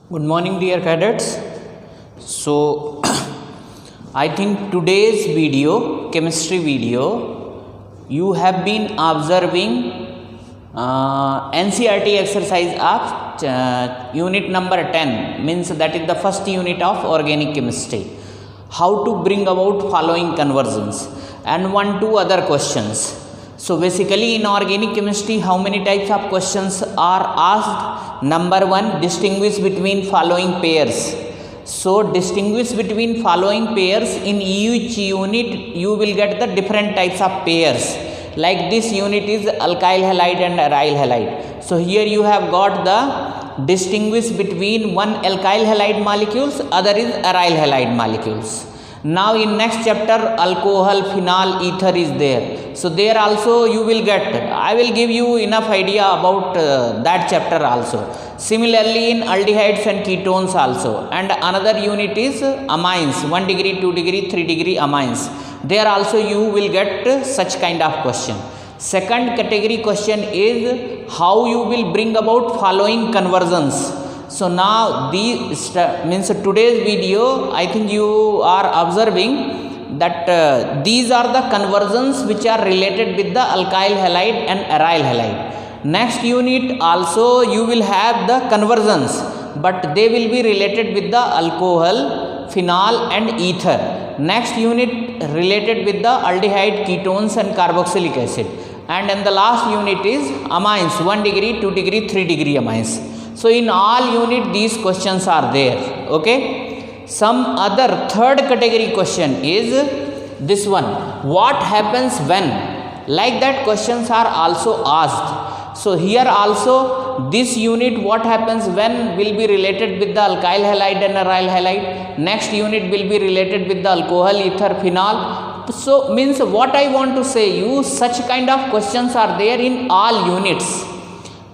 Good morning, dear cadets. So, I think today's video, chemistry video, you have been observing NCERT exercise of unit number 10, means that is the first unit of organic chemistry. How to bring about following conversions and 1-2 other questions. So basically in organic chemistry, how many types of questions are asked? Number 1, distinguish between following pairs. So distinguish between following pairs. In each unit you will get the different types of pairs. Like this unit is alkyl halide and aryl halide. So here you have got the distinguish between one alkyl halide molecules, other is aryl halide molecules. Now in next chapter alcohol, phenol, ether is there. So there also you will get, I will give you enough idea about that chapter also. Similarly in aldehydes and ketones also. And another unit is amines, 1 degree, 2 degree, 3 degree amines. There also you will get such kind of question. Second category question is how you will bring about following conversions. So now these means today's video, I think you are observing that these are the conversions which are related with the alkyl halide and aryl halide. Next unit also you will have the conversions, but they will be related with the alcohol, phenol and ether. Next unit related with the aldehyde, ketones and carboxylic acid. And then the last unit is amines, 1 degree, 2 degree, 3 degree amines. So in all unit these questions are there. Okay. Some other third category question is this one. What happens when? Like that questions are also asked. So here also this unit what happens when will be related with the alkyl halide and aryl halide. Next unit will be related with the alcohol, ether, phenol. So means what I want to say you, such kind of questions are there in all units.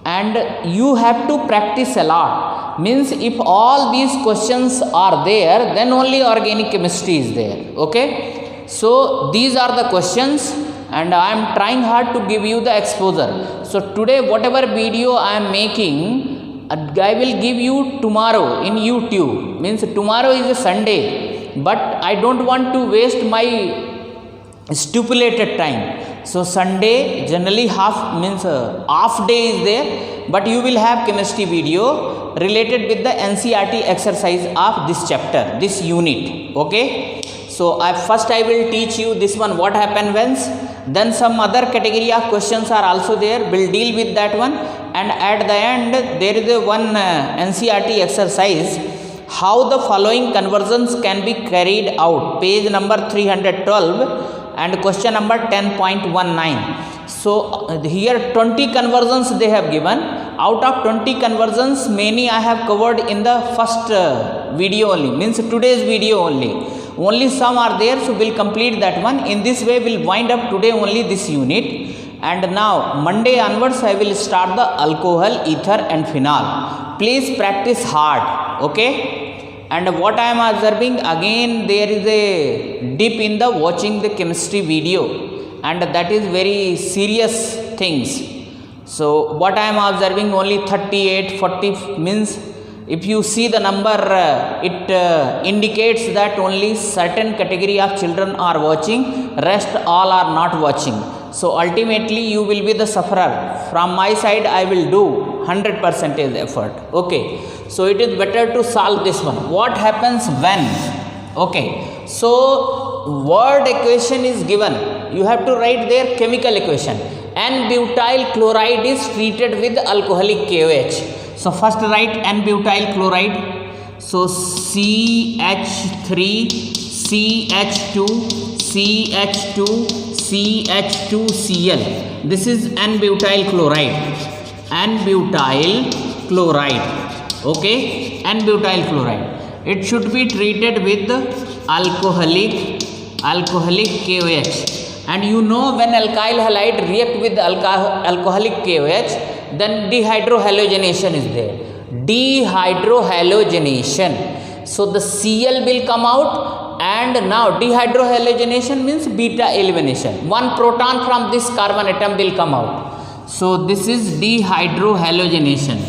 And you have to practice a lot. Means if all these questions are there, then only organic chemistry is there. Okay. So these are the questions and I am trying hard to give you the exposure. So today whatever video I am making, I will give you tomorrow in YouTube. Means tomorrow is a Sunday, but I don't want to waste my stipulated time. So Sunday generally half day is there, but you will have chemistry video related with the NCERT exercise of this chapter, this unit. Okay. So first I will teach you this one, what happen when. Then some other category of questions are also there. Will deal with that one. And at the end there is a one NCERT exercise. How the following conversions can be carried out. Page number 312. And question number 10.19. So here 20 conversions they have given. Out of 20 conversions, many I have covered in the first video only, means today's video only. Only some are there, so we'll complete that one. In this way we'll wind up today only this unit. And now Monday onwards I will start the alcohol, ether and phenol. Please practice hard. Okay. And what I am observing, again there is a dip in the watching the chemistry video, and that is very serious things. So what I am observing, only 38, 40 means if you see the number, it indicates that only certain category of children are watching, rest all are not watching. So ultimately you will be the sufferer. From my side I will do 100% effort. Okay. So it is better to solve this one. What happens when? Okay. So word equation is given. You have to write their chemical equation. N-butyl chloride is treated with alcoholic KOH. So first write N-butyl chloride. So CH3, CH2, CH2, CH2Cl. This is N-butyl chloride. N-butyl chloride. Okay, N-butyl chloride. It should be treated with alcoholic KOH. And you know when alkyl halide react with alcoholic KOH, then dehydrohalogenation is there. Dehydrohalogenation. So the Cl will come out, and now dehydrohalogenation means beta elimination. One proton from this carbon atom will come out. So this is dehydrohalogenation.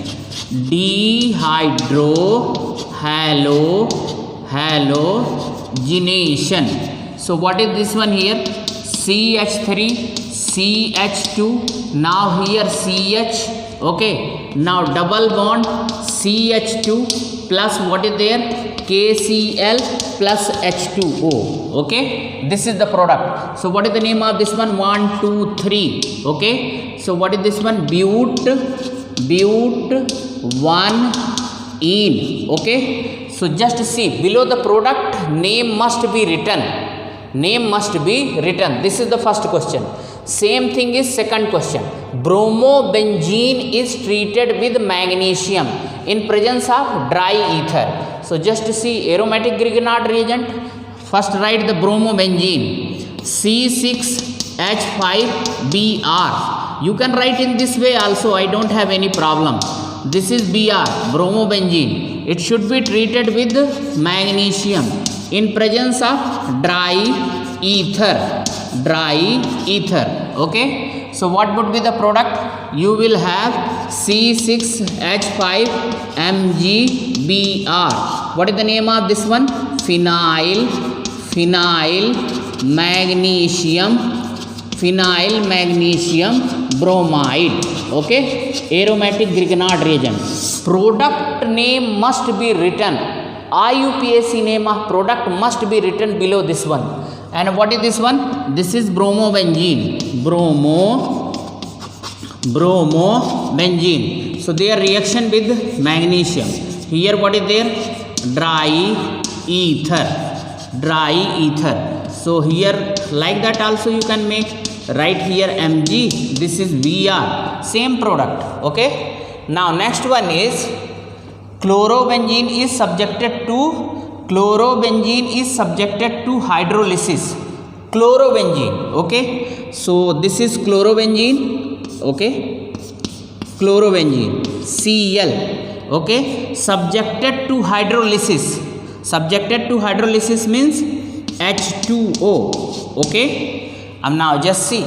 Dehydrohalogenation. So what is this one here? CH3, CH2, now here CH, okay, now double bond CH2 plus what is there? KCl plus H2O, okay, this is the product. So what is the name of this one? 1, 2, 3, okay, so what is this one? but1ene, okay. So just see below the product name must be written. This is the first question. Same thing is second question. Bromobenzene is treated with magnesium in presence of dry ether. So just see aromatic Grignard reagent. First write the bromobenzene, C6H5Br. You can write in this way also, I don't have any problem. This is Br, bromobenzene. It should be treated with magnesium in presence of dry ether, okay. So what would be the product? You will have C6H5MgBr. What is the name of this one? Phenyl magnesium bromide, okay, aromatic Grignard reagent. Product name must be written. IUPAC name of product must be written below this one. And what is this one? This is bromobenzene. So their reaction with magnesium. Here what is there? Dry ether. So here like that also you can make. Right here Mg, this is Vr, same product, okay. Now next one is chlorobenzene is subjected to hydrolysis. Chlorobenzene, okay. So this is chlorobenzene, okay, Cl, okay, subjected to hydrolysis means H2O, okay. Now just see,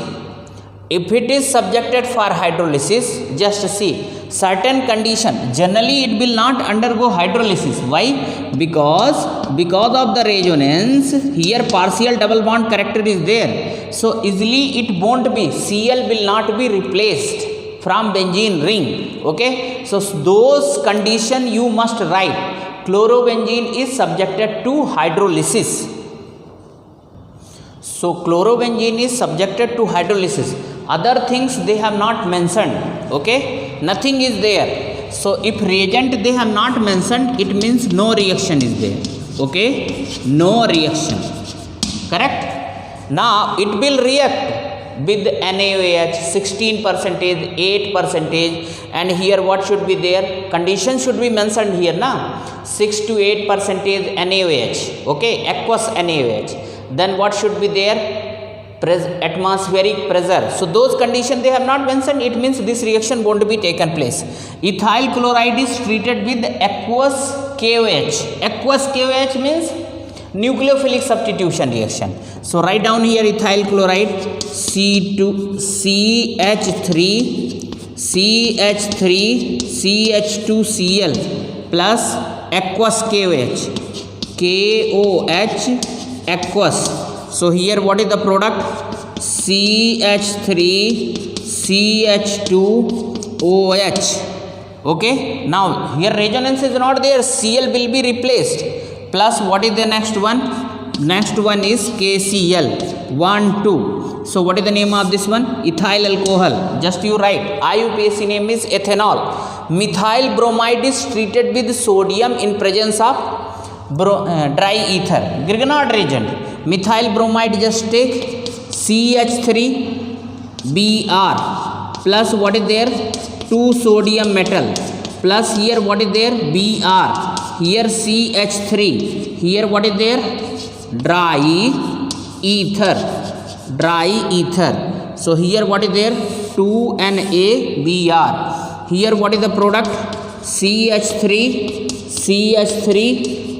if it is subjected for hydrolysis, just see certain condition, generally it will not undergo hydrolysis. Why? Because of the resonance, here partial double bond character is there, so easily it won't be, Cl will not be replaced from benzene ring, okay. So those condition you must write. Chlorobenzene is subjected to hydrolysis. So chlorobenzene is subjected to hydrolysis. Other things they have not mentioned, okay, nothing is there. So if reagent they have not mentioned, it means no reaction is there, okay, no reaction, correct. Now it will react with NaOH 16%, 8%, and here what should be there? Condition should be mentioned here, na, 6 to 8% NaOH, okay, aqueous NaOH. Then what should be there? Atmospheric pressure. So those conditions they have not mentioned, it means this reaction won't be taken place. Ethyl chloride is treated with aqueous KOH. Aqueous KOH means nucleophilic substitution reaction. So write down here ethyl chloride, CH3CH2Cl plus aqueous KOH aqueous. So here what is the product? CH3CH2OH, okay. Now here resonance is not there, Cl will be replaced, plus what is the next one? Next one is KCl, 1, 2. So what is the name of this one? Ethyl alcohol. Just you write, IUPAC name is ethanol. Methyl bromide is treated with sodium in presence of dry ether, Grignard reagent. Methyl bromide, just take CH3Br plus what is there? 2 sodium metal plus here what is there? Br, here CH3, here what is there? Dry ether. So here what is there? 2NaBr. Here what is the product? CH3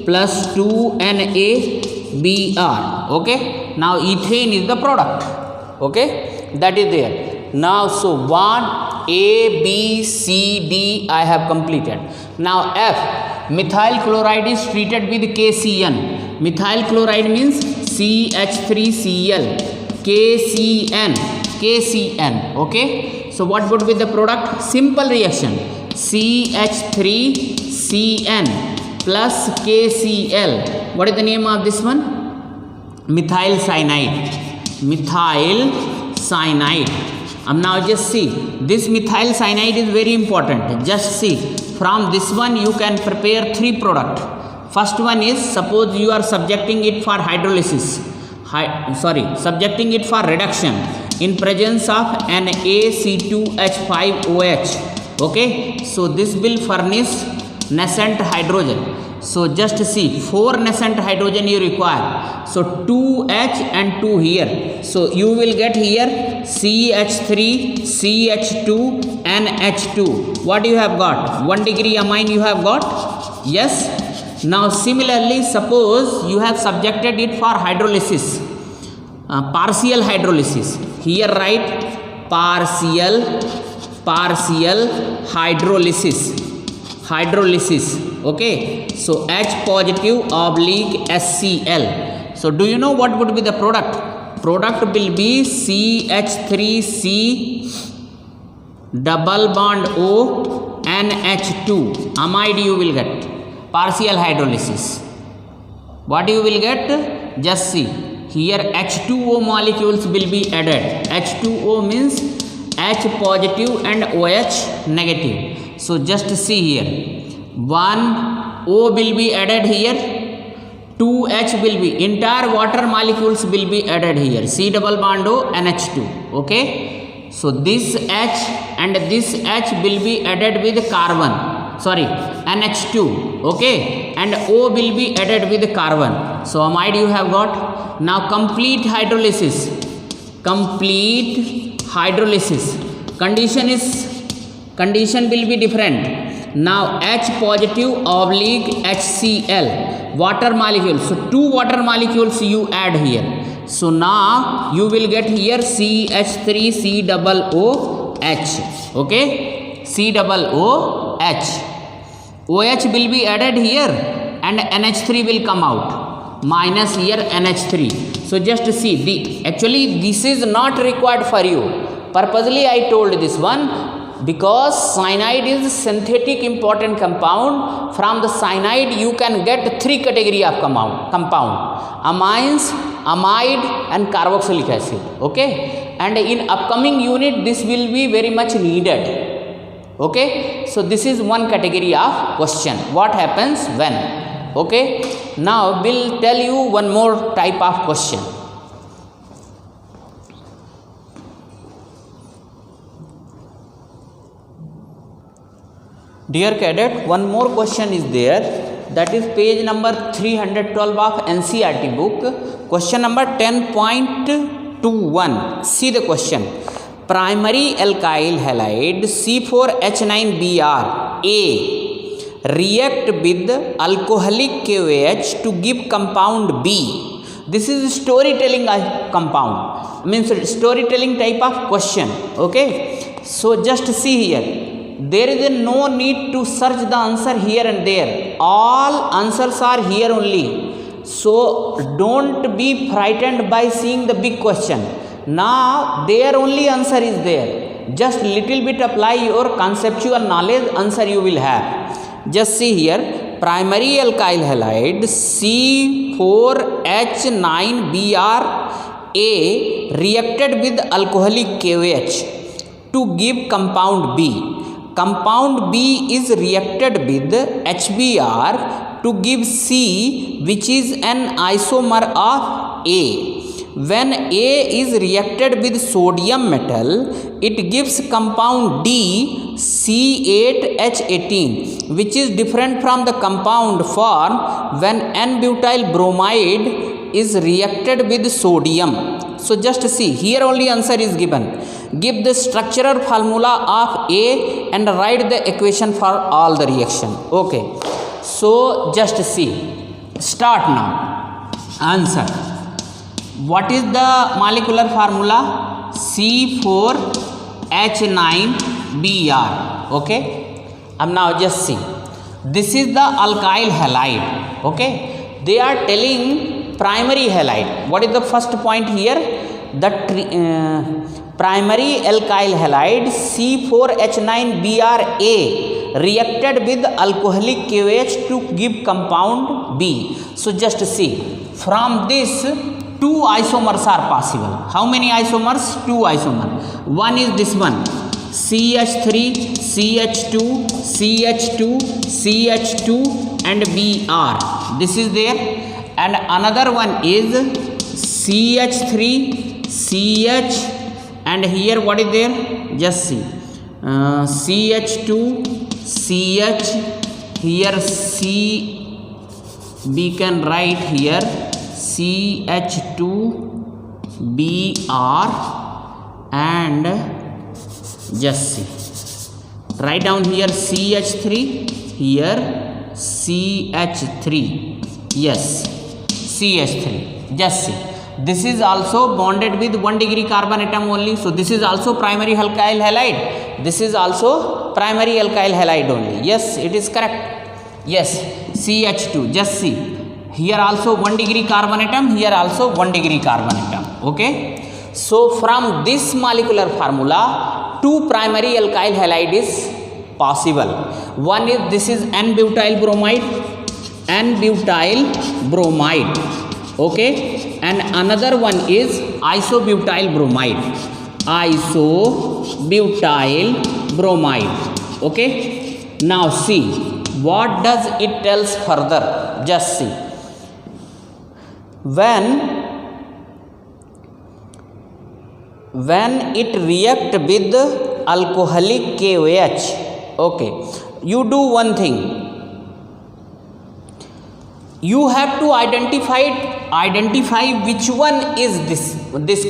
plus 2NaBr, okay. Now ethane is the product, okay, that is there. Now so 1 A, B, C, D I have completed. Now F, methyl chloride is treated with KCN. Methyl chloride means CH3Cl, KCN, okay. So what would be the product? Simple reaction, CH3Cn plus KCl. What is the name of this one? Methyl cyanide. Now just see, this methyl cyanide is very important. Just see, from this one you can prepare 3 products. First one is, suppose you are subjecting it for hydrolysis, subjecting it for reduction in presence of NaC2H5OH, okay. So this will furnish nascent hydrogen. So just see, 4 nascent hydrogen you require. So 2H and 2 here. So you will get here CH3, CH2 and H2. What you have got? 1 degree amine you have got? Yes. Now similarly, suppose you have subjected it for hydrolysis, partial hydrolysis. Here write partial hydrolysis, okay. So H positive oblique HCl. So do you know what would be the product? Product will be CH3C double bond O NH2 amide you will get. Partial hydrolysis. What you will get? Just see, here H2O molecules will be added. H2O means H positive and OH negative. So just see here, 1 O will be added here, 2H will be, entire water molecules will be added here, C double bond O NH2, okay. So this H and this H will be added with carbon, NH2, okay, and O will be added with carbon. So amide you have got. Now complete hydrolysis. Condition will be different. Now H positive oblique HCl, water molecule. So 2 water molecules you add here. So now you will get here CH3C double OH, okay, C double OH. OH will be added here and NH3 will come out, minus here NH3. So just see, actually this is not required for you. Purposely I told this one, because cyanide is synthetic important compound. From the cyanide you can get 3 category of compound: amines, amide and carboxylic acid, okay. And in upcoming unit this will be very much needed, okay. So this is one category of question, what happens when, okay. Now we'll tell you one more type of question. Dear cadet, one more question is there, that is page number 312 of NCERT book, question number 10.21. See the question. Primary alkyl halide C4H9Br A react with alcoholic KOH to give compound B. This is storytelling compound, means storytelling type of question, okay. So just see here, there is no need to search the answer here and there. All answers are here only. So don't be frightened by seeing the big question. Now their only answer is there. Just little bit apply your conceptual knowledge, answer you will have. Just see here, primary alkyl halide C4H9Br A reacted with alcoholic KOH to give compound B. Compound B is reacted with HBr to give C, which is an isomer of A. When A is reacted with sodium metal, it gives compound D, C8H18, which is different from the compound form when N-butyl bromide is reacted with sodium. So just see, here only answer is given. Give the structural formula of A and write the equation for all the reaction. Okay. So just see. Start now. Answer. What is the molecular formula? C4H9 Br. Okay. Now just see. This is the alkyl halide. Okay. They are telling primary halide. What is the first point here? The primary alkyl halide C4H9Bra reacted with alcoholic KOH to give compound B. So just see, from this 2 isomers are possible. How many isomers? 2 isomers. One is this one, CH3, CH2, CH2, CH2 and Br. This is there. And another one is CH3, CH, and here what is there? Just see, CH2, CH, here C, we can write here CH2Br, and just see, write down here CH3, here CH3, yes, CH3, just see. This is also bonded with 1 degree carbon atom only. So this is also primary alkyl halide. This is also primary alkyl halide only. Yes, it is correct. Yes, CH2. Just see. Here also 1 degree carbon atom. Here also 1 degree carbon atom. Okay. So from this molecular formula, 2 primary alkyl halide is possible. One is, this is N-butyl bromide. N-butyl bromide. Okay. And another one is isobutyl bromide. Isobutyl bromide. Okay. Now see, what does it tells further? Just see. When it react with alcoholic KOH, okay, you do one thing. You have to identify which one is this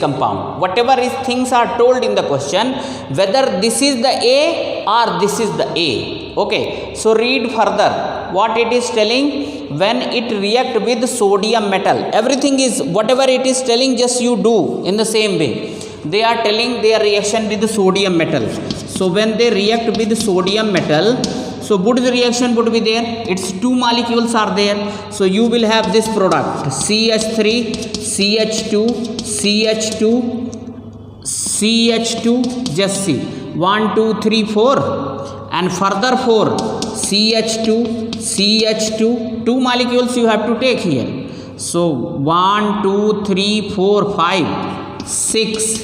compound. Whatever is things are told in the question, whether this is the A or this is the A. Okay, so read further what it is telling. When it react with sodium metal, everything is whatever it is telling, just you do in the same way. They are telling their reaction with the sodium metal. So when they react with sodium metal, so Wood's reaction would be there. Its 2 molecules are there. So you will have this product CH3, CH2, CH2, CH2. Just see, 1, 2, 3, 4, and further 4 CH2, CH2. 2 molecules you have to take here. So 1, 2, 3, 4, 5, 6,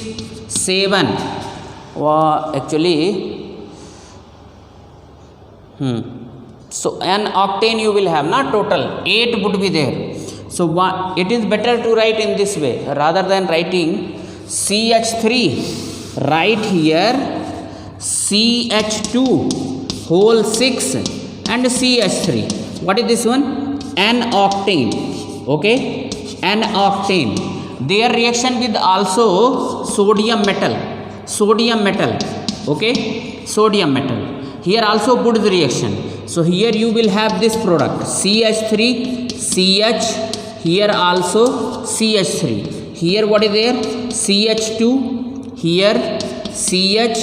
7. Actually. So an octane you will have, not total 8 would be there. So it is better to write in this way rather than writing CH3. Write here CH2 whole 6 and CH3. What is this one? An octane. Okay, an octane. Their reaction with also sodium metal. Okay, sodium metal. Here also Wood's reaction. So here you will have this product CH3, CH, here also CH3. Here what is there? CH2, here CH,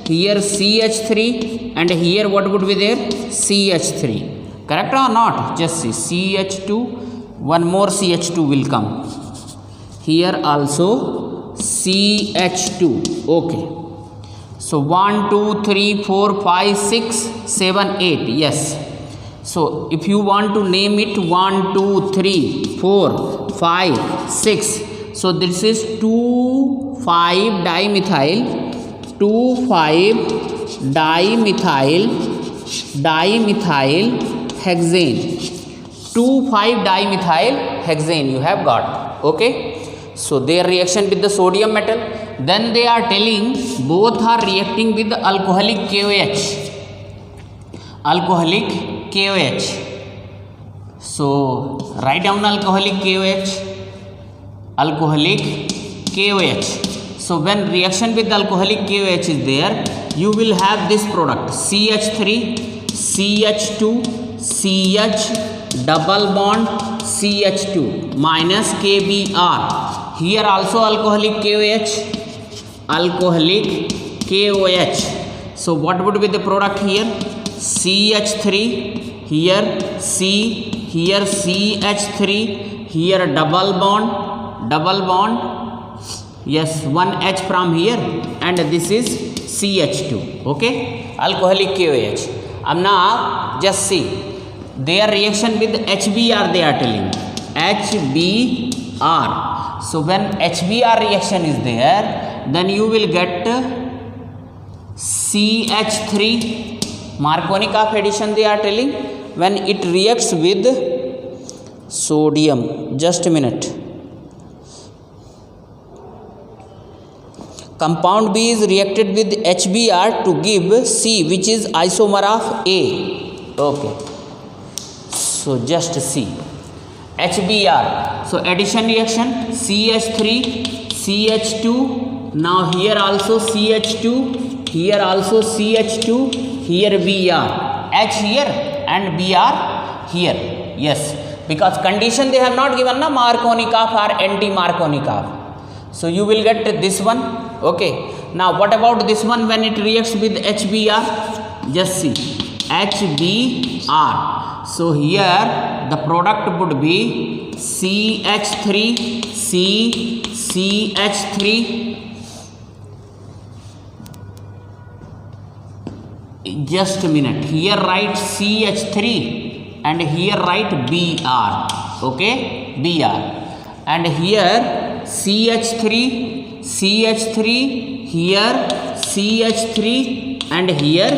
here CH3, and here what would be there? CH3. Correct or not? Just see, CH2, one more CH2 will come. Here also CH2. Okay. So 1, 2, 3, 4, 5, 6, 7, 8. Yes. So if you want to name it 1, 2, 3, 4, 5, 6. So this is 2,5-dimethyl, 2,5-dimethyl hexane. 2,5-dimethyl hexane you have got. Okay. So their reaction with the sodium metal. Then they are telling both are reacting with the alcoholic KOH. Alcoholic KOH. So write down alcoholic KOH. Alcoholic KOH. So when reaction with alcoholic KOH is there, you will have this product CH3, CH2, CH, double bond CH2 minus KBr. Here also alcoholic KOH. Alcoholic KOH. So what would be the product here? CH3, here C, here CH3, here double bond, yes, one H from here, and this is CH2, okay, alcoholic KOH. Now just see their reaction with HBr, they are telling HBr. So when HBr reaction is there, then you will get CH3, Marconi of addition they are telling, when it reacts with sodium. Just a minute. Compound B is reacted with HBr to give C, which is isomer of A. Okay. So just see HBr. So addition reaction, CH3, CH2. Now here also CH2, here also CH2, here Br. H here and Br here. Yes, because condition they have not given na Markovnikov or anti-Markovnikov. So you will get this one. Okay. Now what about this one when it reacts with HBr? Just see HBr. So here the product would be CH3, CH3. Just a minute. Here write CH3 and here write Br. Okay, Br. And here CH3, here CH3 and here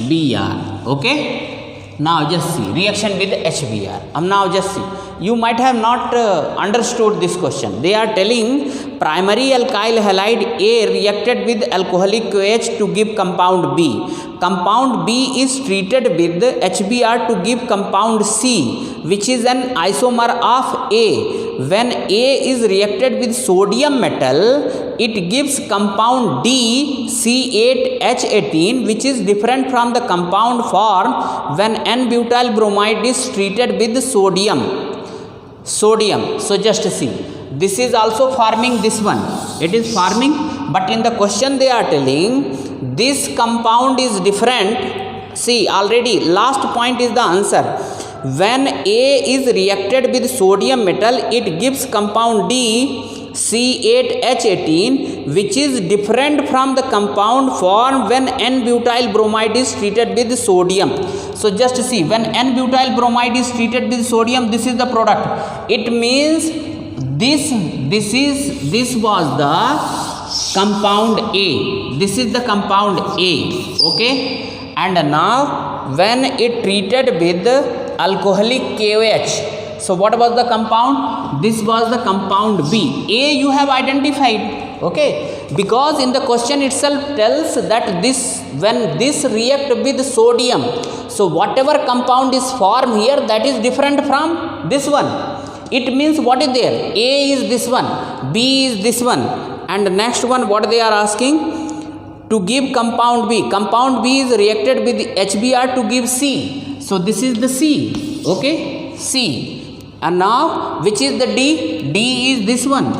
Br. Okay. Now just see reaction with HBr. Now just see. You might have not understood this question. They are telling primary alkyl halide A reacted with alcoholic KOH to give compound B. Compound B is treated with HBr to give compound C, which is an isomer of A. When A is reacted with sodium metal, it gives compound D, C8H18, which is different from the compound form when N-butyl bromide is treated with sodium. So just see, this is also forming this one. It is forming, but in the question they are telling this compound is different. See, already last point is the answer. When A is reacted with sodium metal, it gives compound D, C8H18, which is different from the compound formed when N-butyl bromide is treated with sodium. So just see, when N-butyl bromide is treated with sodium, this is the product. It means this was the compound A. This is the compound A. Okay. And now when it treated with alcoholic KOH, so what was the compound? This was the compound B. A you have identified, okay, because in the question itself tells that this, when this react with sodium, so whatever compound is formed here, that is different from this one. It means what is there? A is this one, B is this one, and next one what they are asking? To give compound B. Compound B is reacted with HBr to give C. So this is the C, okay, C. And now which is the D? D is this one.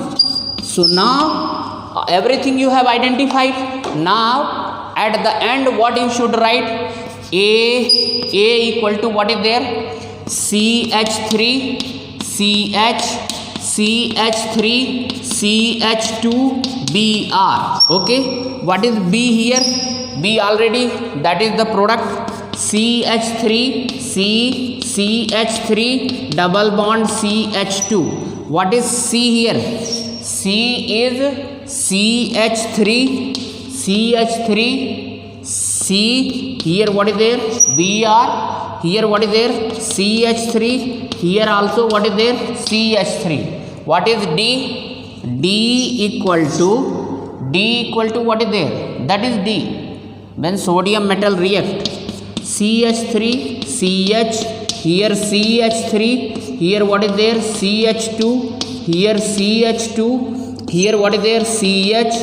So now everything you have identified. Now at the end what you should write? A equal to what is there? CH3, CH3, CH2, Br. Okay. What is B here? B already, that is the product. CH3, CH3, double bond CH2. What is C here? C is CH3, C. Here what is there? Br. Here what is there? CH3. Here also what is there? CH3. What is D? D equal to what is there? That is D. When sodium metal react, CH3, CH, here CH3, here what is there? CH2, here CH2, here what is there? CH,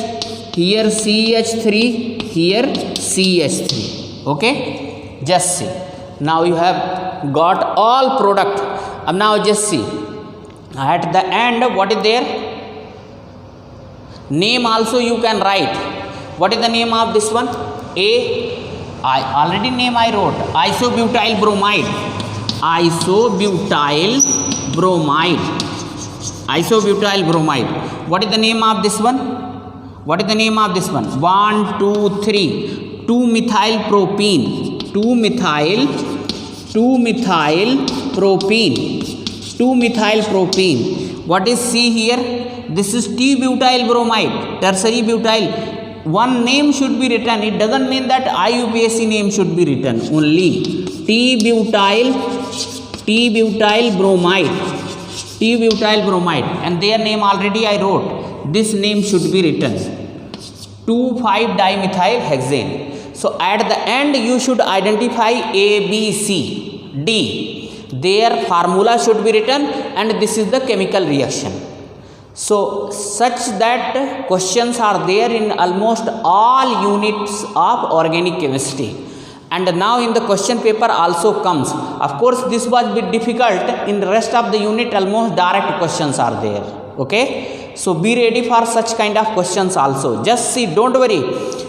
here CH3, here CH3. Okay, just see. Now you have got all product. Now just see. At the end, what is there? Name also you can write. What is the name of this one? A. I already name I wrote, isobutyl bromide, isobutyl bromide, isobutyl bromide. What is the name of this one? What is the name of this one? 1, 2, 3, 2-methyl propene, 2-methyl propene, 2-methyl propene. What is C here? This is T-butyl bromide, tertiary butyl. One name should be written. It doesn't mean that IUPAC name should be written. Only T-butyl bromide, T-butyl bromide, and their name already I wrote. This name should be written, 2,5-dimethyl hexane. So at the end you should identify A, B, C, D. Their formula should be written, and this is the chemical reaction. So such that questions are there in almost all units of organic chemistry. And now in the question paper also comes. Of course this was a bit difficult. In the rest of the unit almost direct questions are there. Okay. So be ready for such kind of questions also. Just see, don't worry.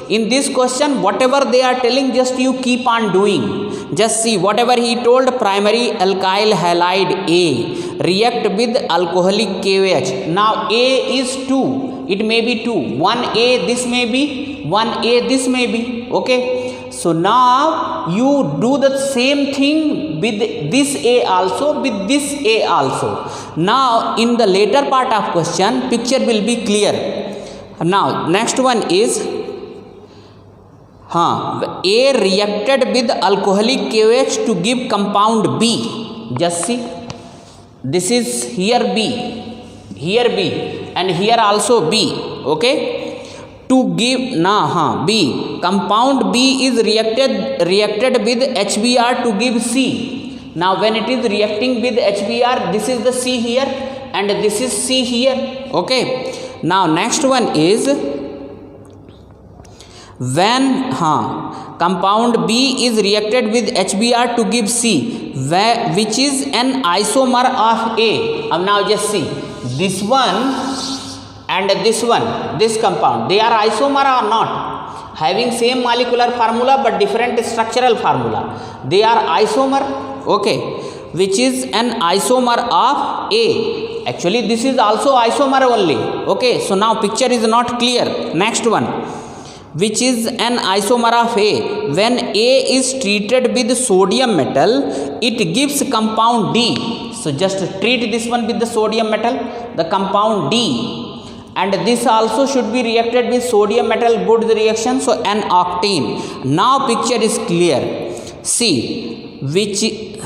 In this question, whatever they are telling, just you keep on doing. Just see, whatever he told, primary alkyl halide A react with alcoholic KOH. Now A is 2. It may be 2. 1A this may be, 1A this may be. Okay. So now you do the same thing with this A also, with this A also. Now in the later part of question, picture will be clear. Now next one is A reacted with alcoholic KOH to give compound B. Just see, this is here B, and here also B. Okay. To give B, compound B is reacted with HBr to give C. Now when it is reacting with HBr, this is the C here and this is C here. Okay. Now next one is when compound B is reacted with HBr to give C, which is an isomer of A. Now just see, this one and this one, this compound, they are isomer or not? Having same molecular formula but different structural formula. They are isomer, okay, which is an isomer of A. Actually this is also isomer only. Okay, so now picture is not clear. Next one, which is an isomer of A. When A is treated with sodium metal, it gives compound D. So just treat this one with the sodium metal, the compound D. And this also should be reacted with sodium metal, good reaction, so an octane. Now picture is clear. See, which is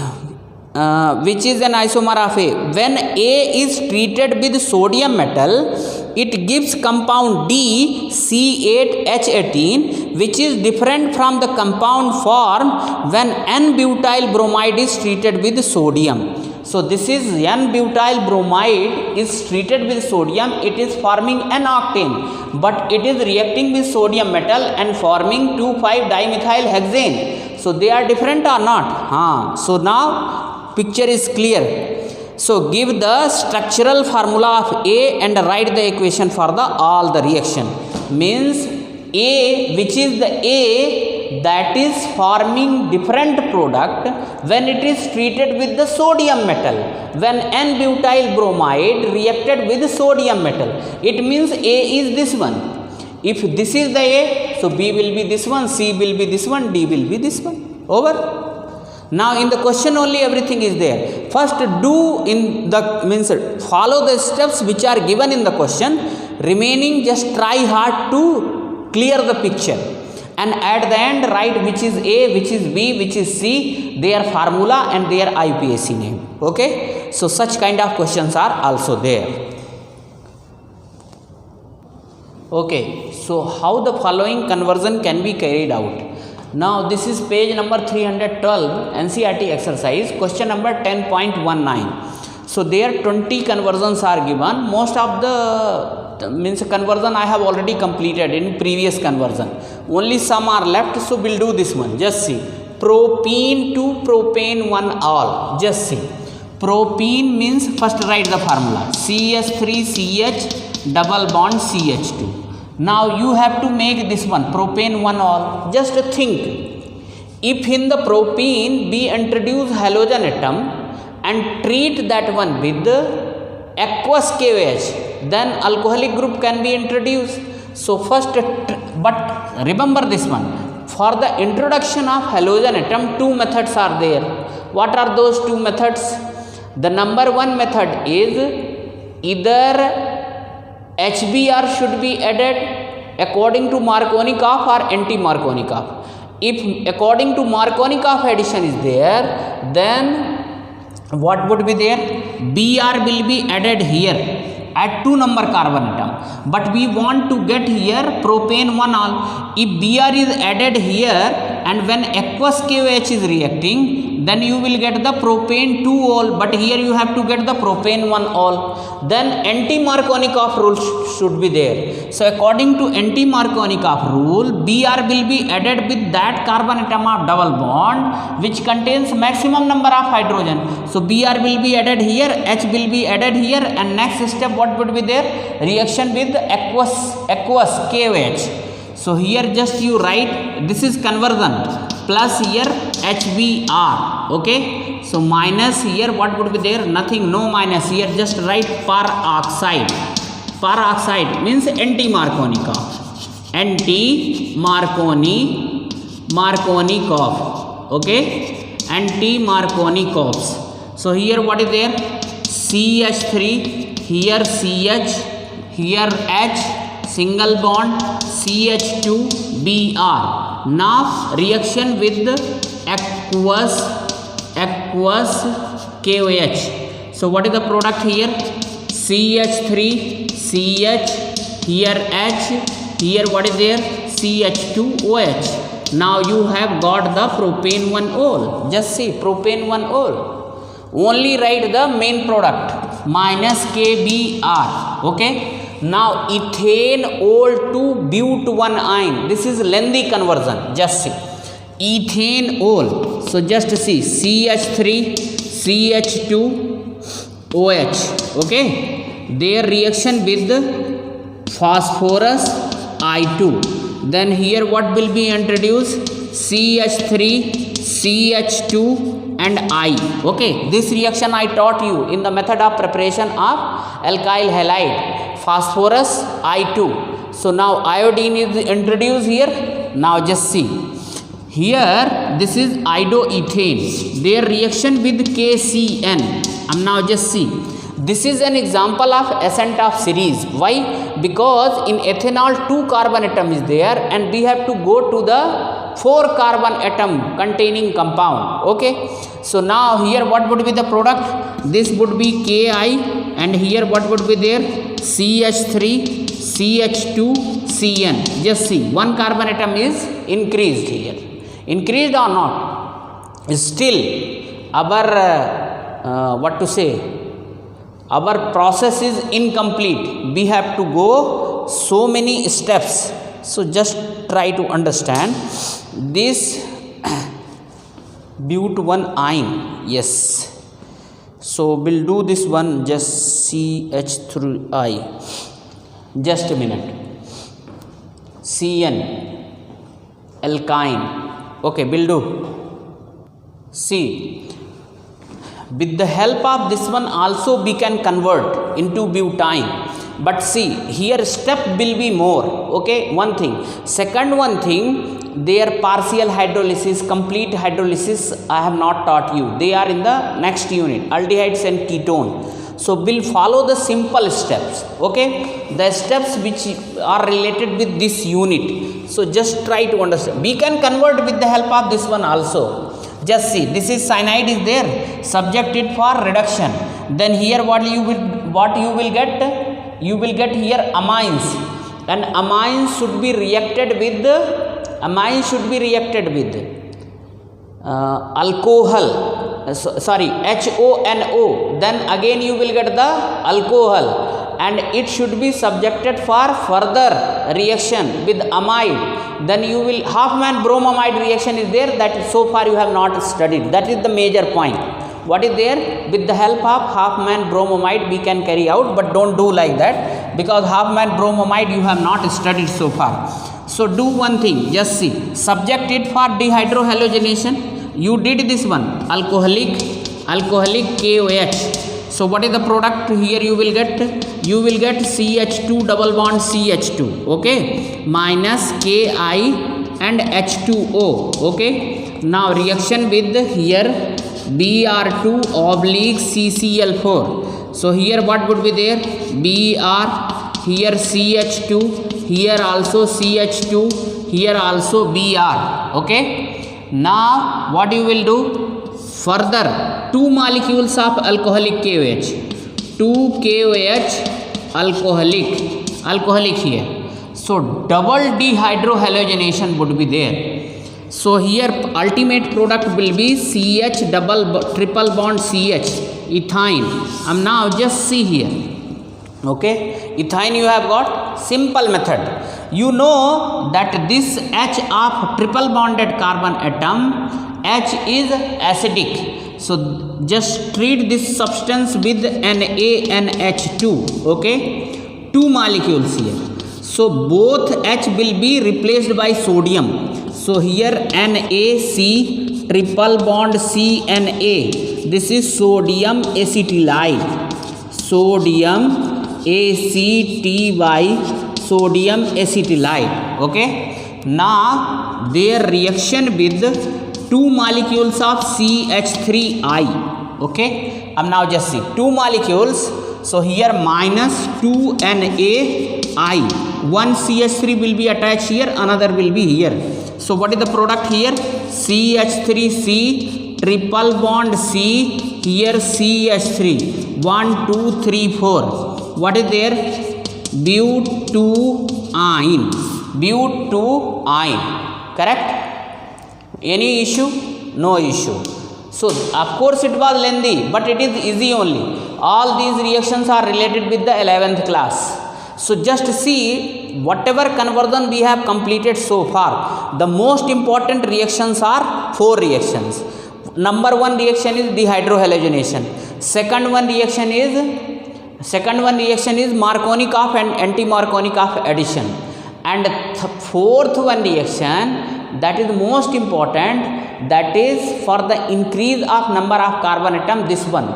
an isomer of A. When A is treated with sodium metal, it gives compound D, C8H18, which is different from the compound formed when N-butyl bromide is treated with sodium. So this is N-butyl bromide is treated with sodium, it is forming an octane, but it is reacting with sodium metal and forming 2,5-dimethyl hexane. So they are different or not? So now picture is clear. So give the structural formula of A and write the equation for the all the reaction. Means A, which is the A that is forming different product when it is treated with the sodium metal. When N-butyl bromide reacted with sodium metal, it means A is this one. If this is the A, so B will be this one, C will be this one, D will be this one. Over. Now in the question only everything is there. First do in the means follow the steps which are given in the question. Remaining just try hard to clear the picture. And at the end write which is A, which is B, which is C, their formula and their IUPAC name. Okay. So such kind of questions are also there. Okay. So how the following conversion can be carried out? Now this is page number 312 NCERT exercise, question number 10.19. So there 20 conversions are given. Most of the means conversion I have already completed in previous conversion. Only some are left, so we'll do this one. Just see, propene to propane 1-all. Just see, propene means first write the formula, CH3CH double bond CH2. Now you have to make this one propane 1-all. Just think, If in the propene we introduce halogen atom and treat that one with aqueous KOH, then alcoholic group can be introduced. So first, but remember this one, for the introduction of halogen atom, two methods are there. What are those two methods? The number one method is either HBr should be added according to Markovnikov or anti-Markovnikov. If according to Markovnikov addition is there, then what would be there? Br will be added here at 2 number carbon atom, but we want to get here propane 1 all. If Br is added here and when aqueous KOH is reacting, then you will get the propane 2 all, but here you have to get the propane 1 all. Then anti-Markovnikov rule should be there. So according to anti-Markovnikov rule, Br will be added with that carbon atom of double bond which contains maximum number of hydrogen. So Br will be added here, H will be added here, and next step what would be there? Reaction with aqueous KOH. So here just you write, this is conversion, plus here HBr, okay. So minus here what would be there? Nothing, no minus here, just write peroxide. Peroxide means anti-Markovnikov, Markovnikov, okay, anti-Markovnikovs. So here what is there? CH3, here CH, here H, single bond, CH2Br. Now reaction with aqueous KOH. So what is the product here? CH3, CH, here H, here what is there? CH2OH. Now you have got the propane 1 ol. Just see propane 1 ol. Only write the main product minus KBr. Okay. Now ethane ol to but 1 ion. This is lengthy conversion. Just see ethane ol. So just see CH3, CH2OH. Okay. Their reaction with phosphorus I2. Then here what will be introduced? CH3, CH2 and I. Okay. This reaction I taught you in the method of preparation of alkyl halide. Phosphorus I2. So now iodine is introduced here. Now just see. Here this is iodoethane. Their reaction with KCN. Now just see. This is an example of ascent of series. Why? Because in ethanol 2 carbon atom is there and we have to go to the 4 carbon atom containing compound. Okay. So now here what would be the product? This would be Ki, and here what would be there? CH3, CH2, Cn. Just see 1 carbon atom is increased here. Increased or not? Still our what to say? Our process is incomplete. We have to go so many steps. So just try to understand this but 1 ion. Yes. So we'll do this one, just CH3I. Just a minute. Cn, alkyne. Okay, we'll do. See. With the help of this one also we can convert into butane. But see, here step will be more. Okay, one thing. Second one thing, their partial hydrolysis, complete hydrolysis I have not taught you. They are in the next unit, aldehydes and ketone. So we'll follow the simple steps. Okay, the steps which are related with this unit. So just try to understand. We can convert with the help of this one also. Just see, this is cyanide is there, subjected for reduction. Then here what you will get? You will get here amines, and amines should be reacted with alcohol. Sorry, HONO. Then again you will get the alcohol, and it should be subjected for further reaction with amide. Then you will Hofmann bromamide reaction is there, that so far you have not studied. That is the major point. What is there? With the help of Hofmann bromamide we can carry out, but don't do like that, because Hofmann bromamide you have not studied so far. So do one thing, just see. Subject it for dehydrohalogenation. You did this one, alcoholic KOH. So what is the product here you will get? You will get CH2 double bond CH2, okay, minus Ki and H2O, okay. Now reaction with here Br2 oblique CCl4. So here what would be there? Br, here CH2, here also CH2, here also Br, okay. Now what you will do? Further, 2 molecules of alcoholic KOH, 2 KOH alcoholic here. So double dehydrohalogenation would be there. So here ultimate product will be CH triple bond CH, ethine. Now just see here, okay, ethine you have got. Simple method. You know that this H of triple bonded carbon atom, H is acidic, so just treat this substance with NaNH2, okay, 2 molecules here. So both H will be replaced by sodium. So here NaC triple bond CNA, this is sodium acetylide, sodium sodium acetylide, okay. Now their reaction with 2 molecules of CH3I, okay. Now just see 2 molecules. So here minus 2NaI, one CH3 will be attached here, another will be here. So what is the product here? CH3C triple bond C, here CH3, 1 2 3 4. What is there? Butene, correct? Any issue? No issue. So of course it was lengthy, but it is easy only. All these reactions are related with the 11th class. So just see whatever conversion we have completed so far. The most important reactions are 4 reactions. Number 1 reaction is dehydrohalogenation. Second one reaction is Markovnikov and anti-Markovnikov addition. And fourth one reaction, that is most important, that is for the increase of number of carbon atom. This one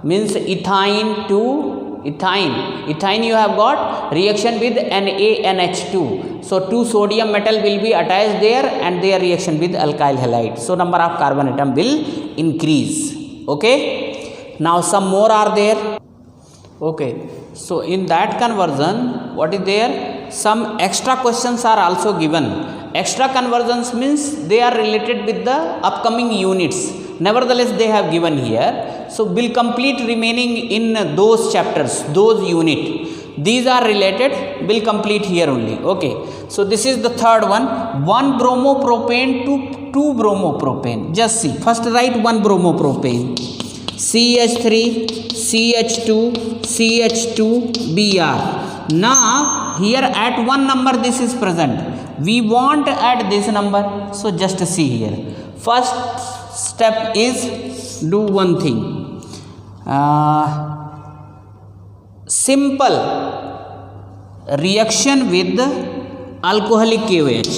means ethine to ethine you have got reaction with NaNH2. So 2 sodium metal will be attached there and their reaction with alkyl halide. So number of carbon atom will increase, okay. Now some more are there, okay. So in that conversion, what is there? Some extra questions are also given. Extra conversions means they are related with the upcoming units. Nevertheless, they have given here. So we'll complete remaining in those chapters, those unit. These are related, we'll complete here only, okay. So this is the third one. 1 bromopropane to 2 bromopropane. Just see. First write 1 bromopropane. CH3, CH2, CH2, Br. Now here at 1 number this is present. We want to add this number. So just see here. First step is do one thing. Simple reaction with alcoholic KOH.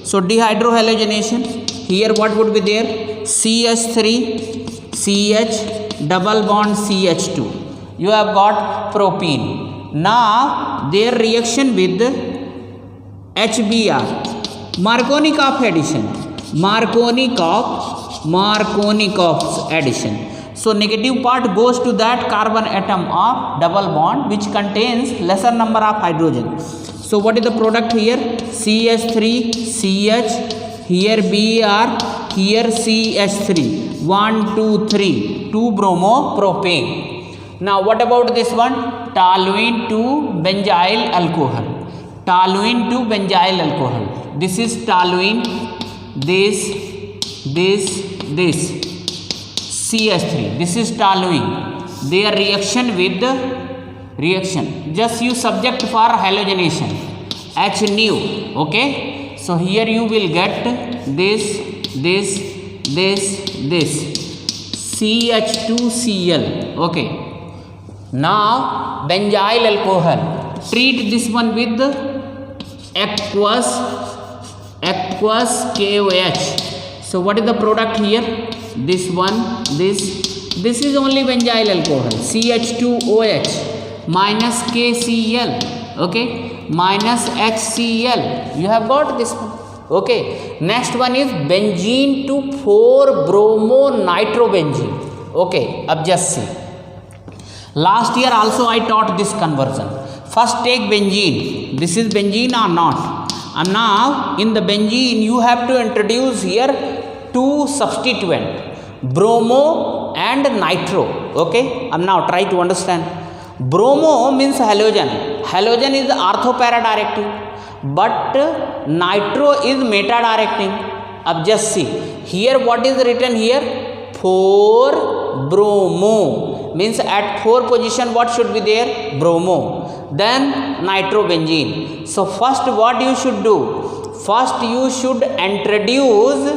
So dehydrohalogenation. Here what would be there? CH3, CH double bond CH2. You have got propene. Now their reaction with HBr, Markovnikov addition, Markovnikov's addition. So negative part goes to that carbon atom of double bond which contains lesser number of hydrogen. So what is the product here? CH3, CH, here Br, here CH3, 1 2 3, 2 bromopropane. Now what about this one? Toluene to benzyl alcohol. This is toluene, this CH3. This is toluene. Their reaction with the reaction. Just use subject for halogenation. H nu. Okay. So here you will get this. CH2Cl. Okay. Now benzyl alcohol. Treat this one with aqueous KOH. So what is the product here? This one, this is only benzyl alcohol, CH2OH minus KCl, okay, minus HCl. You have got this one. Okay, next one is benzene to 4-bromo-nitrobenzene. Okay, अब just see. Last year also I taught this conversion. First take benzene. This is benzene or not? And now in the benzene you have to introduce here two substituent, bromo and nitro. Okay, and now try to understand. Bromo means halogen. Halogen is ortho-para-directing, but nitro is meta-directing. अब just see here what is written here, 4-bromo means at 4 position what should be there, bromo, then nitrobenzene. So first what you should do, first you should introduce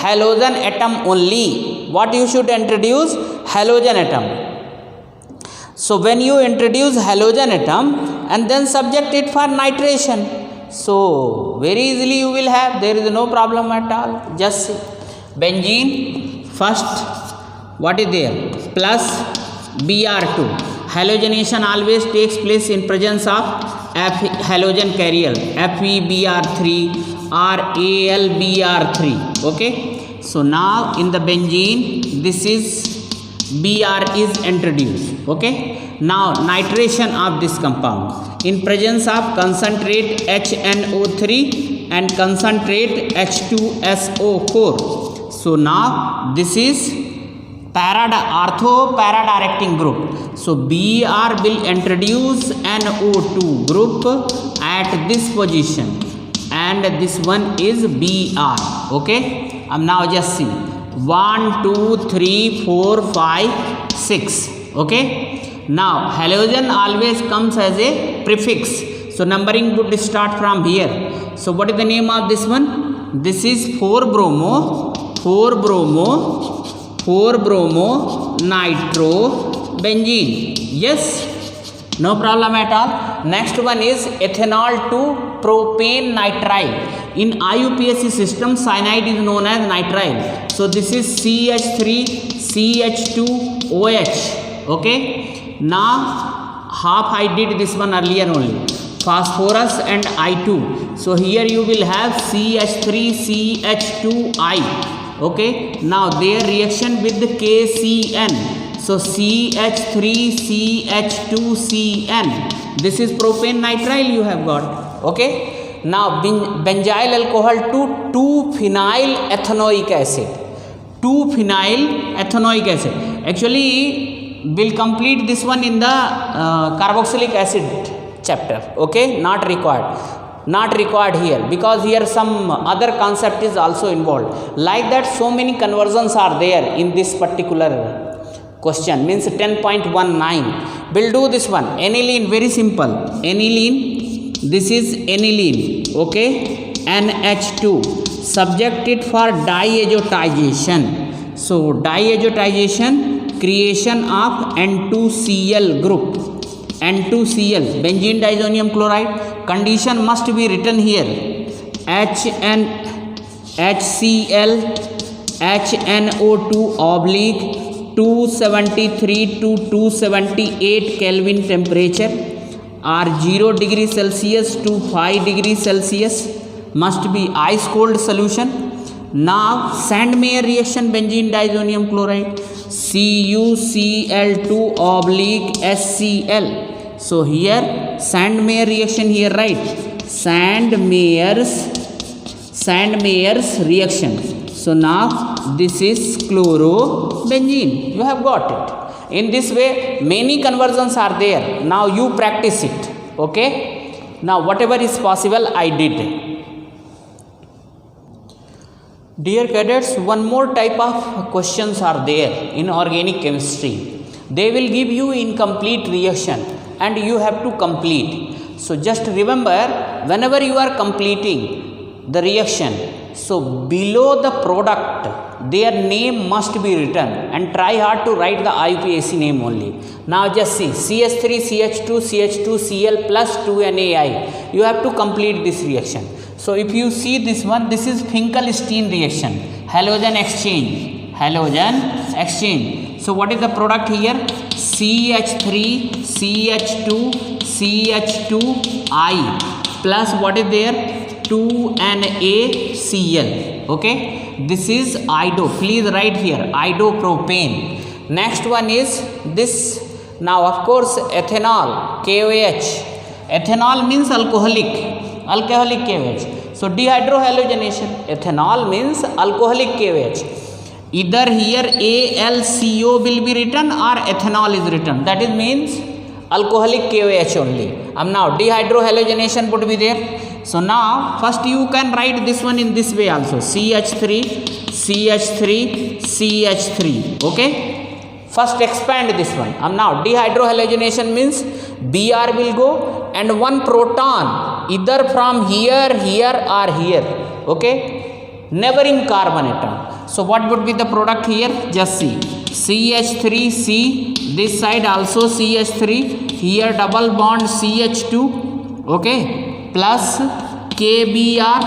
halogen atom only. What you should introduce, halogen atom. So when you introduce halogen atom and then subject it for nitration, so very easily you will have, there is no problem at all. Just see benzene, first what is there, plus Br2. Halogenation always takes place in presence of halogen carrier, FeBr3 or AlBr3. Okay, so now in the benzene this is Br is introduced. Okay, now nitration of this compound in presence of concentrate HNO3 and concentrate H2SO4. So now this is ortho-para-directing group. So Br will introduce NO2 group at this position and this one is Br. Okay, now just see 1 2 3 4 5 6. Okay, now halogen always comes as a prefix, so numbering would start from here. So what is the name of this one? This is 4-bromo nitrobenzene. Yes, no problem at all. Next one is ethanol to propane nitrile. In IUPAC system cyanide is known as nitrile. So this is CH3CH2OH. Okay, now half I did this one earlier only, phosphorus and I2. So here you will have CH3CH2I. Okay, now their reaction with the KCN, so CH3CH2CN, this is propane nitrile you have got. Okay, now benzyl alcohol to 2-phenyl ethanoic acid. 2-phenyl ethanoic acid. Actually we'll complete this one in the carboxylic acid chapter. Okay, not required here, because here some other concept is also involved. Like that, so many conversions are there in this particular question, means 10.19. We'll do this one. Aniline, very simple. Aniline, this is aniline. Okay, NH2, subject it for diazotization. So diazotization, creation of N2Cl group. N2Cl, benzene diazonium chloride. Condition must be written here, HCl HNO2 oblique 273 to 278 Kelvin temperature or 0 degree Celsius to 5 degree Celsius, must be ice cold solution. Now Sandmeyer reaction, benzene diazonium chloride, CuCl2 oblique HCl. So here Sandmeyer reaction here, right? Sandmeyer's reaction. So now this is chlorobenzene. You have got it. In this way many conversions are there. Now you practice it. Okay, now whatever is possible I did. Dear cadets, one more type of questions are there in organic chemistry. They will give you incomplete reaction and you have to complete. So just remember, whenever you are completing the reaction, So below the product their name must be written, and try hard to write the IUPAC name only. Now just see, CH3 CH2 CH2 Cl plus 2NaI, you have to complete this reaction. So if you see this one, this is Finkelstein reaction, halogen exchange, halogen exchange. So what is the product here? CH3 CH2 CH2I plus what is there? 2NaCl. Okay, this is ido, please write here, idopropane. Next one is this. Now of course ethanol, KOH. Ethanol means alcoholic KOH. So dehydrohalogenation, ethanol means alcoholic KOH. Either here AlCO will be written or ethanol is written, that is means alcoholic KOH only. Now dehydrohalogenation would be there. So now first you can write this one in this way also, CH3 CH3 CH3. Okay, first expand this one. Now dehydrohalogenation means Br will go and one proton either from here or here. Okay, never in carbon atom. So what would be the product here? Just see, CH3C, this side also CH3, here double bond CH2, okay, plus KBr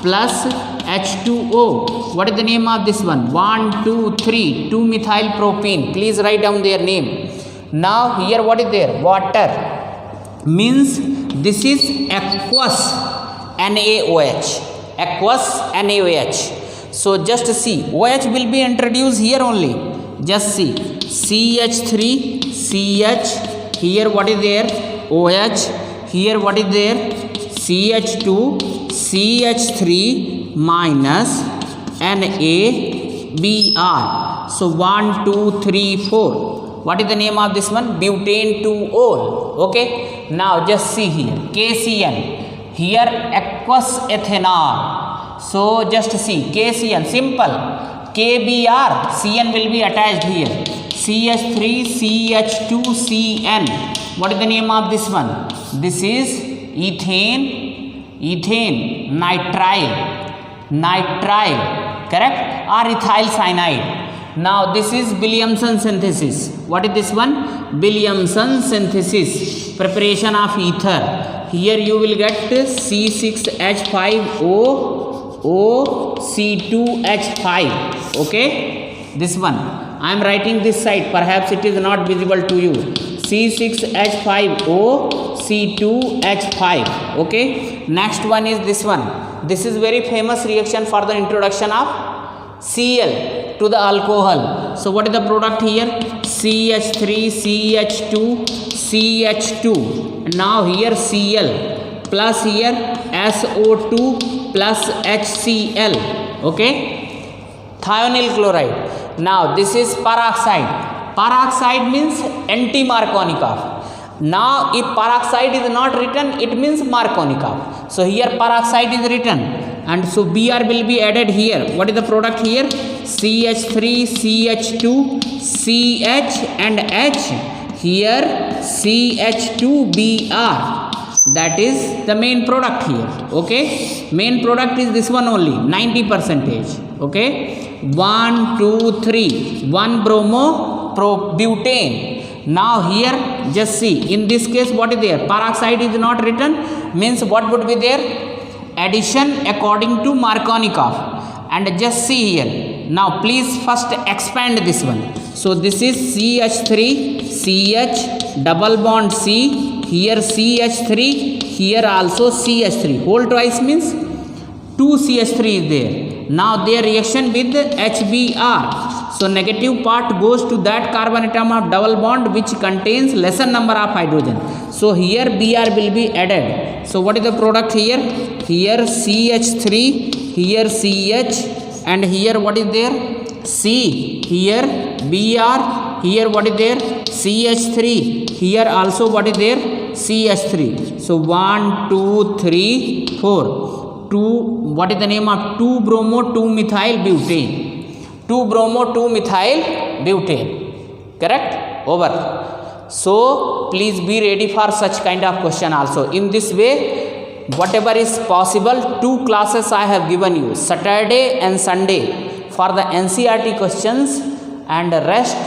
plus H2O. What is the name of this one? 1 2 3 2-methyl propene. Please write down their name. Now here what is there? Water, means this is aqueous NaOH, aqueous NaOH. So just see, OH will be introduced here only. Just see, CH3 CH, here what is there? OH, here what is there? CH2 CH3 minus NaBr. So 1 2 3 4. What is the name of this one? Butane 2-ol. Okay, now just see here, KCN, here aqueous ethanol. So just see, KCN, simple, KBr, Cn will be attached here, CH3 CH2Cn. What is the name of this one? This is ethane nitrile, correct, or ethyl cyanide. Now this is Williamson synthesis. What is this one? Williamson synthesis, preparation of ether. Here you will get C6H5O C2H5. okay, this one I am writing this side, perhaps it is not visible to you, C6H5O C2H5. okay, next one is this one. This is very famous reaction for the introduction of Cl to the alcohol. So what is the product here? CH3 CH2 CH2. Now here Cl plus here SO2 plus HCl. okay, thionyl chloride. Now this is peroxide. Peroxide means anti-Markovnikov. Now if peroxide is not written, it means Markovnikov. So here peroxide is written, and so Br will be added here. What is the product here? CH3 CH2 CH and H, here CH2Br. That is the main product here. okay, main product is this one only, 90%. okay, 1 2 3, 1 bromo butane. Now here just see, in this case what is there? Peroxide is not written, means what would be there? Addition according to Markovnikov. And just see here, now please first expand this one. So this is CH3 CH double bond C, here CH3, here also CH3, whole twice means 2 CH3 is there. Now their reaction with HBr. So negative part goes to that carbon atom of double bond which contains lesser number of hydrogen. So here Br will be added. So what is the product here? Here CH3, here CH, and here what is there? C, here Br, here what is there? CH3, here also what is there? CH3. So 1 2 3 4. 2, what is the name of 2 bromo 2 methyl butane? 2 bromo 2 methyl butane. Correct? Over. So please be ready for such kind of question also. In this way whatever is possible, 2 classes I have given you, Saturday and Sunday for the NCERT questions and rest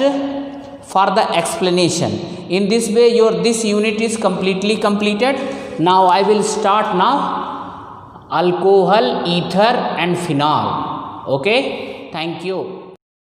for the explanation. In this way your this unit is completely completed. Now I will start now alcohol, ether and phenol. Okay, thank you.